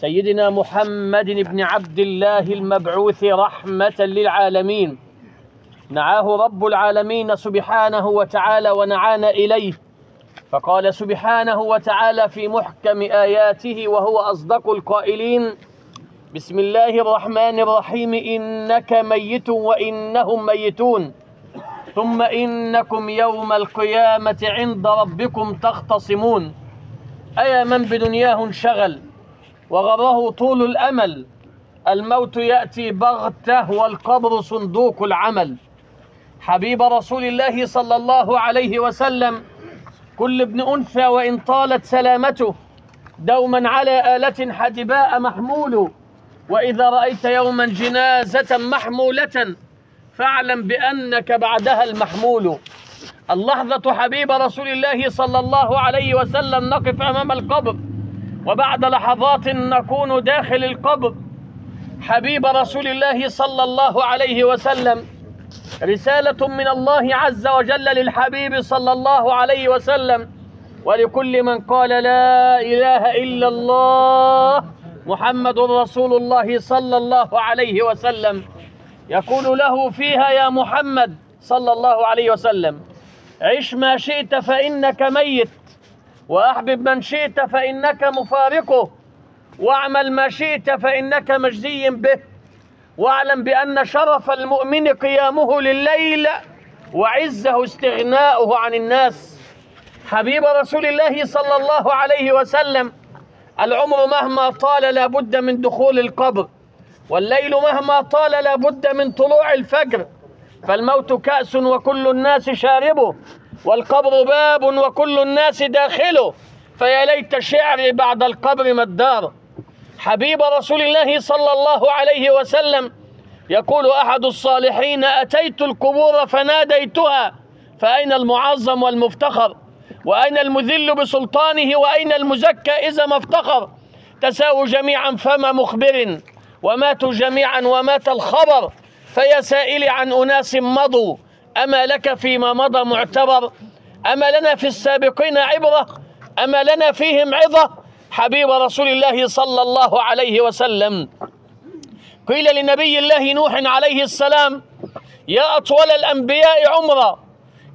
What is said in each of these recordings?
سيدنا محمد بن عبد الله المبعوث رحمة للعالمين، نعاه رب العالمين سبحانه وتعالى ونعانا إليه، فقال سبحانه وتعالى في محكم آياته وهو أصدق القائلين: بسم الله الرحمن الرحيم، إنك ميت وإنهم ميتون ثم إنكم يوم القيامة عند ربكم تختصمون. أيا من بدنياه انشغل وغره طول الأمل، الموت يأتي بغته والقبر صندوق العمل. حبيب رسول الله صلى الله عليه وسلم، كل ابن أنثى وإن طالت سلامته دوما على آلة حدباء محمول، وإذا رأيت يوما جنازة محمولة فاعلم بأنك بعدها المحمول. اللحظة حبيب رسول الله صلى الله عليه وسلم نقف أمام القبر، وبعد لحظات نكون داخل القبر. حبيب رسول الله صلى الله عليه وسلم، رسالة من الله عز وجل للحبيب صلى الله عليه وسلم ولكل من قال لا إله إلا الله محمد رسول الله صلى الله عليه وسلم، يقول له فيها: يا محمد صلى الله عليه وسلم، عش ما شئت فإنك ميت، وأحبب من شئت فإنك مفارقه، واعمل ما شئت فإنك مجزي به، واعلم بأن شرف المؤمن قيامه لليل وعزه استغناؤه عن الناس. حبيب رسول الله صلى الله عليه وسلم، العمر مهما طال لا بد من دخول القبر، والليل مهما طال لا بد من طلوع الفجر، فالموت كأس وكل الناس شاربه، والقبر باب وكل الناس داخله، فيا ليت شعري بعد القبر ما الدار. حبيب رسول الله صلى الله عليه وسلم يقول أحد الصالحين: أتيت القبور فناديتها فأين المعظم والمفتخر، وأين المذل بسلطانه، وأين المزكى إذا ما افتخر، تساووا جميعا فما مخبر، وماتوا جميعا ومات الخبر، فيا سائلي عن أناس مضوا، أما لك فيما مضى معتبر، أما لنا في السابقين عبرة، أما لنا فيهم عظة. حبيب رسول الله صلى الله عليه وسلم، قيل لنبي الله نوح عليه السلام: يا أطول الأنبياء عمرا،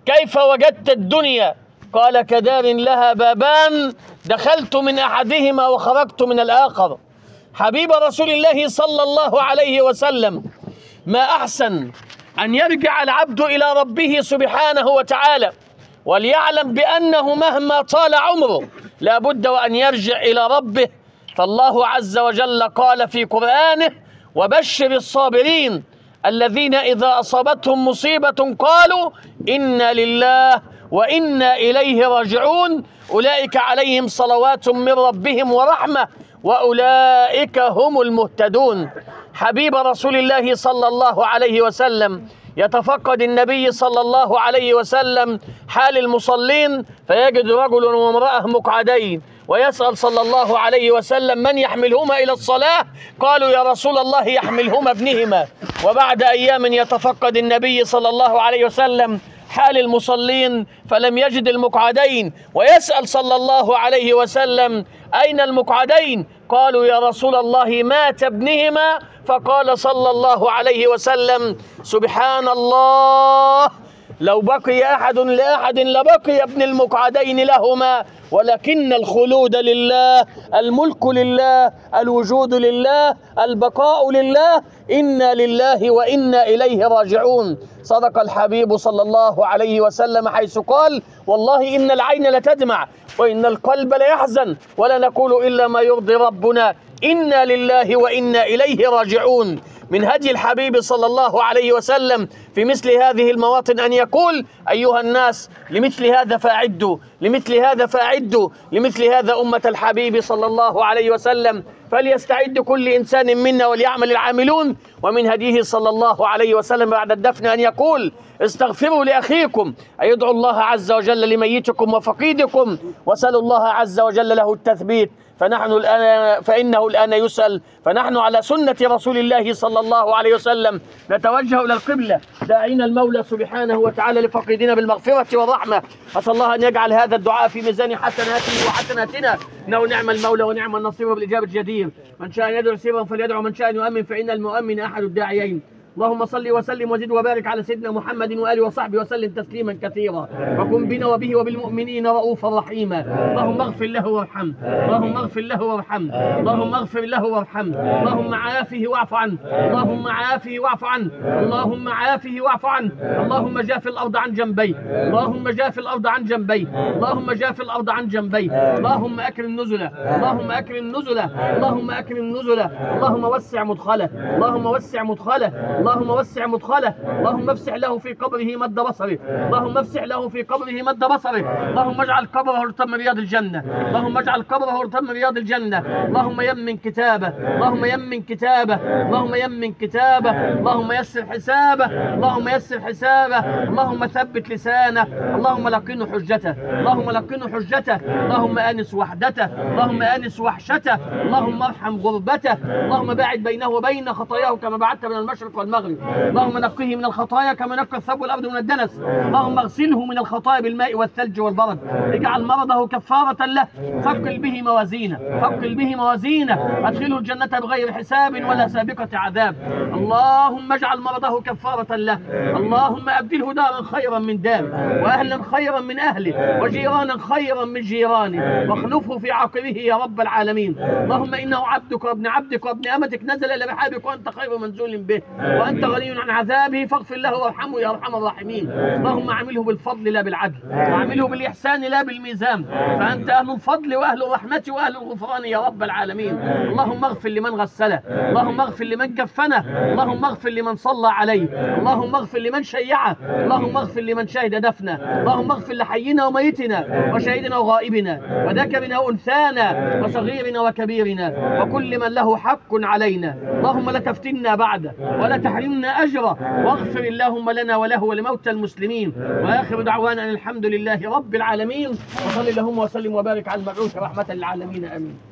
كيف وجدت الدنيا؟ قال: كدار لها بابان، دخلت من أحدهما وخرجت من الآخر. حبيب رسول الله صلى الله عليه وسلم، ما أحسن أن يرجع العبد إلى ربه سبحانه وتعالى، وليعلم بأنه مهما طال عمره لا بد وأن يرجع إلى ربه. فالله عز وجل قال في قرآنه: وبشر الصابرين الذين إذا أصابتهم مصيبة قالوا إنا لله وإنا إليه راجعون، أولئك عليهم صلوات من ربهم ورحمة وأولئك هم المهتدون. حبيب رسول الله صلى الله عليه وسلم، يتفقد النبي صلى الله عليه وسلم حال المصلين فيجد رجل وامرأة مقعدين، ويسأل صلى الله عليه وسلم: من يحملهما إلى الصلاة؟ قالوا: يا رسول الله يحملهما ابنهما. وبعد أيام يتفقد النبي صلى الله عليه وسلم حال المصلين فلم يجد المقعدين، ويسأل صلى الله عليه وسلم: أين المقعدين؟ قالوا: يا رسول الله مات ابنهما. فقال صلى الله عليه وسلم: سبحان الله، لو بقي أحد لأحد لبقي ابن المقعدين لهما، ولكن الخلود لله، الملك لله، الوجود لله، البقاء لله، إنا لله وإنا إليه راجعون. صدق الحبيب صلى الله عليه وسلم حيث قال: والله إن العين لتدمع وإن القلب ليحزن ولا نقول إلا ما يرضي ربنا، إنا لله وإنا إليه راجعون. من هدي الحبيب صلى الله عليه وسلم في مثل هذه المواطن أن يقول: أيها الناس، لمثل هذا فأعدوا، لمثل هذا فأعدوا، لمثل هذا أمة الحبيب صلى الله عليه وسلم، فليستعد كل إنسان منا وليعمل العاملون. ومن هديه صلى الله عليه وسلم بعد الدفن أن يقول: استغفروا لأخيكم، أي ادعوا الله عز وجل لميتكم وفقيدكم، وسألوا الله عز وجل له التثبيت، فإنه الآن يسأل. فنحن على سنة رسول الله صلى الله عليه وسلم نتوجه إلى القبلة داعين المولى سبحانه وتعالى لفقيدنا بالمغفرة والرحمة. أسأل الله أن يجعل هذا الدعاء في ميزان حسناته وحسناتنا، إنه نعم المولى ونعم النصير بالإجابة جدير. من شاء يدعو سرا فليدعو، من شاء يؤمن فإن المؤمن أحد الداعيين. اللهم صل وسلم وزد وبارك على سيدنا محمد وآله وصحبه وسلم تسليما كثيرا. وكن بنا وبه وبالمؤمنين رؤوفا رحيما. اللهم اغفر له وارحمه، اللهم اغفر له وارحمه، اللهم اغفر له وارحمه، اللهم عافه واعف عنه، اللهم عافه واعف عنه، اللهم عافه واعف عنه. اللهم جاف الأرض عن جنبيه، اللهم جاف الأرض عن جنبيه، اللهم جاف الأرض عن جنبيه. اللهم أكرم نزله، اللهم أكرم نزله، اللهم أكرم نزله، اللهم وسع مدخله، اللهم وسع مدخله، اللهم وسع مدخله، اللهم افسح له في قبره مد بصره، اللهم افسح له في قبره مد بصره. اللهم اجعل قبره هرتا من رياض الجنة، اللهم اجعل قبره هرتا من رياض الجنة. اللهم يمن كتابه، اللهم يمن كتابه، اللهم يمن كتابه، اللهم يسر حسابه، اللهم يسر حسابه، اللهم ثبت لسانه، اللهم لقنه حجته، اللهم لقنه حجته، اللهم آنس وحدته، اللهم آنس وحشته، اللهم ارحم غربته، اللهم باعد بينه وبين خطاياه كما بعدت من المشرق والمغرب. اللهم نقه من الخطايا كما نقى الثوب والأرض من الدنس. اللهم اغسله من الخطايا بالماء والثلج والبرد. اجعل مرضه كفارة له، ثقل به موازينه، ثقل به موازينه، ادخله الجنة بغير حساب ولا سابقة عذاب. اللهم اجعل مرضه كفارة له، اللهم أبدله دارا خيرا من داره، وأهلا خيرا من أهله، وجيرانا خيرا من جيرانه، واخلفه في عقبه يا رب العالمين. اللهم إنه عبدك وابن عبدك وابن أمتك نزل إلى رحابك وأنت خير منزول به، وأنت غني عن عذابه، فاغفر له وارحمه يا أرحم الراحمين. اللهم اعمله بالفضل لا بالعدل، واعمله بالإحسان لا بالميزان، فأنت أهل الفضل وأهل الرحمة وأهل الغفران يا رب العالمين. اللهم اغفر لمن غسله، اللهم اغفر لمن كفنه، اللهم اغفر لمن صلى عليه، اللهم اغفر لمن شيعه، اللهم اغفر لمن شهد دفنه، اللهم اغفر لحينا وميتنا وشهيدنا وغائبنا وذكرنا وأنثانا وصغيرنا وكبيرنا وكل من له حق علينا. اللهم لا تفتنا بعده ولا تحرمنا أجره، واغفر اللهم لنا وله ولموتى المسلمين. وآخر دعوانا أن الحمد لله رب العالمين، وصل اللهم وسلم وبارك على المبعوث رحمة للعالمين. آمين.